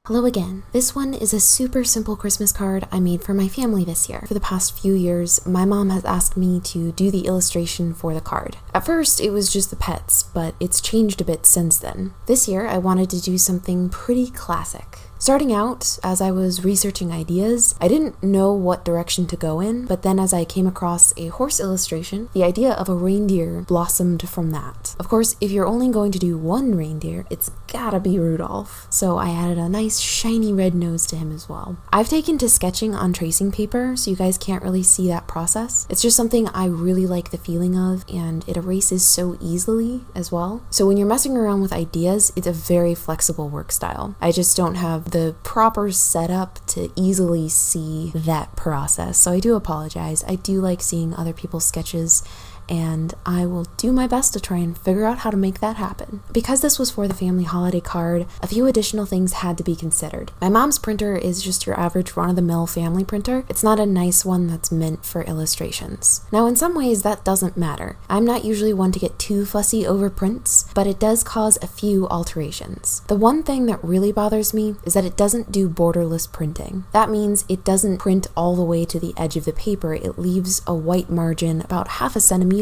Hello again. This one is a super simple Christmas card I made for my family this year. For the past few years, my mom has asked me to do the illustration for the card. At first, it was just the pets, but it's changed a bit since then. This year, I wanted to do something pretty classic. Starting out, as I was researching ideas, I didn't know what direction to go in, but then as I came across a horse illustration, the idea of a reindeer blossomed from that. Of course, if you're only going to do one reindeer, it's gotta be Rudolph. So I added a nice shiny red nose to him as well. I've taken to sketching on tracing paper, so you guys can't really see that process. It's just something I really like the feeling of, and it erases so easily as well. So when you're messing around with ideas, it's a very flexible work style. I just don't have the proper setup to easily see that process, so I do apologize. I do like seeing other people's sketches, and I will do my best to try and figure out how to make that happen. Because this was for the family holiday card, a few additional things had to be considered. My mom's printer is just your average run-of-the-mill family printer. It's not a nice one that's meant for illustrations. Now, in some ways, that doesn't matter. I'm not usually one to get too fussy over prints, but it does cause a few alterations. The one thing that really bothers me is that it doesn't do borderless printing. That means it doesn't print all the way to the edge of the paper. It leaves a white margin about half a centimeter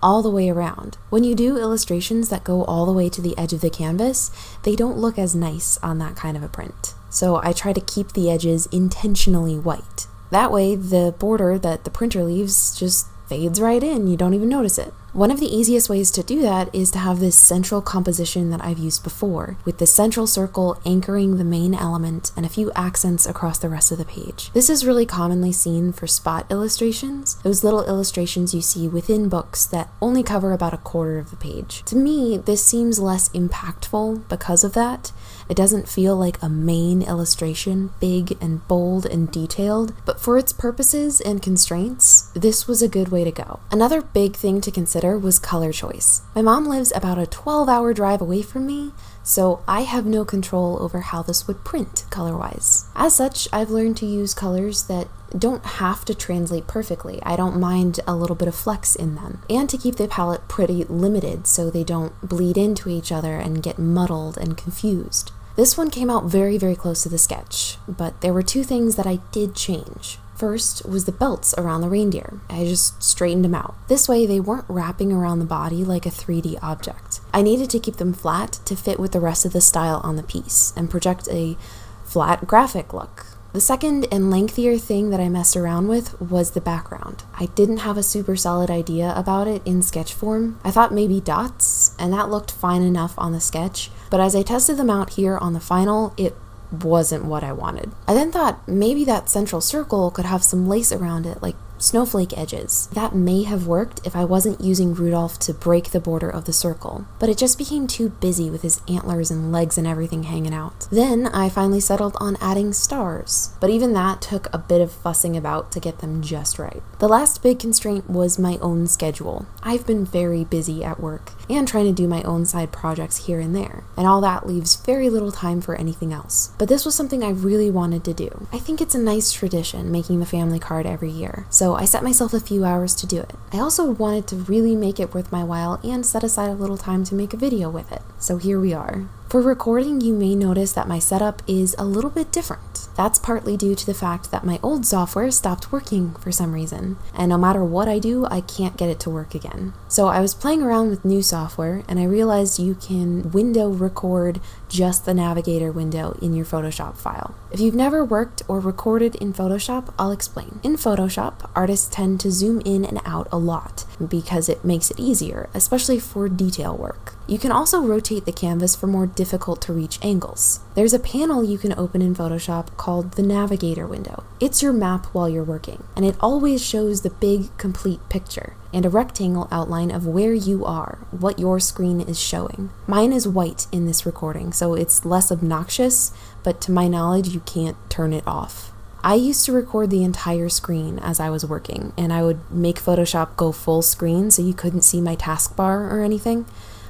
all the way around. When you do illustrations that go all the way to the edge of the canvas, they don't look as nice on that kind of a print. So I try to keep the edges intentionally white. That way, the border that the printer leaves just fades right in. You don't even notice it. One of the easiest ways to do that is to have this central composition that I've used before, with the central circle anchoring the main element and a few accents across the rest of the page. This is really commonly seen for spot illustrations, those little illustrations you see within books that only cover about a quarter of the page. To me, this seems less impactful because of that. It doesn't feel like a main illustration, big and bold and detailed, but for its purposes and constraints, this was a good way to go. Another big thing to consider was color choice. My mom lives about a 12-hour drive away from me, so I have no control over how this would print color-wise. As such, I've learned to use colors that don't have to translate perfectly. I don't mind a little bit of flex in them, and to keep the palette pretty limited so they don't bleed into each other and get muddled and confused. This one came out very, very close to the sketch, but there were two things that I did change. First was the belts around the reindeer. I just straightened them out. This way they weren't wrapping around the body like a 3D object. I needed to keep them flat to fit with the rest of the style on the piece and project a flat graphic look. The second and lengthier thing that I messed around with was the background. I didn't have a super solid idea about it in sketch form. I thought maybe dots, and that looked fine enough on the sketch, but as I tested them out here on the final, it wasn't what I wanted. I then thought maybe that central circle could have some lace around it, like snowflake edges. That may have worked if I wasn't using Rudolph to break the border of the circle, but it just became too busy with his antlers and legs and everything hanging out. Then I finally settled on adding stars, but even that took a bit of fussing about to get them just right. The last big constraint was my own schedule. I've been very busy at work and trying to do my own side projects here and there, and all that leaves very little time for anything else. But this was something I really wanted to do. I think it's a nice tradition making the family card every year, so I set myself a few hours to do it. I also wanted to really make it worth my while and set aside a little time to make a video with it. So here we are. For recording, you may notice that my setup is a little bit different. That's partly due to the fact that my old software stopped working for some reason, and no matter what I do, I can't get it to work again. So I was playing around with new software, and I realized you can window record just the navigator window in your Photoshop file. If you've never worked or recorded in Photoshop, I'll explain. In Photoshop, artists tend to zoom in and out a lot because it makes it easier, especially for detail work. You can also rotate the canvas for more difficult to reach angles. There's a panel you can open in Photoshop called the navigator window. It's your map while you're working, and it always shows the big, complete picture and a rectangle outline of where you are, what your screen is showing. Mine is white in this recording, so it's less obnoxious, but to my knowledge, you can't turn it off. I used to record the entire screen as I was working, and I would make Photoshop go full screen so you couldn't see my taskbar or anything.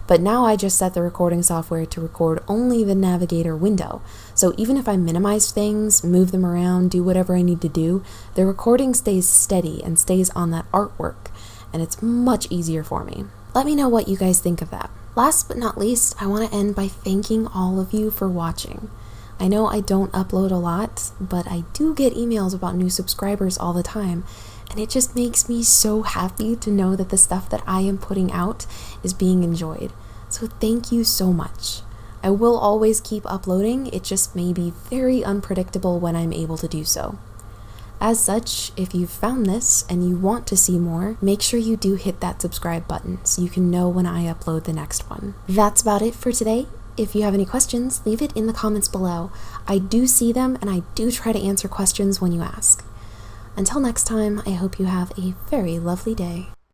But now I just set the recording software to record only the navigator window. So even if I minimize things, move them around, do whatever I need to do, the recording stays steady and stays on that artwork, and it's much easier for me. Let me know what you guys think of that. Last but not least, I want to end by thanking all of you for watching. I know I don't upload a lot, but I do get emails about new subscribers all the time, and it just makes me so happy to know that the stuff that I am putting out is being enjoyed. So thank you so much. I will always keep uploading, it just may be very unpredictable when I'm able to do so. As such, if you've found this and you want to see more, make sure you do hit that subscribe button so you can know when I upload the next one. That's about it for today. If you have any questions, leave it in the comments below. I do see them and I do try to answer questions when you ask. Until next time, I hope you have a very lovely day.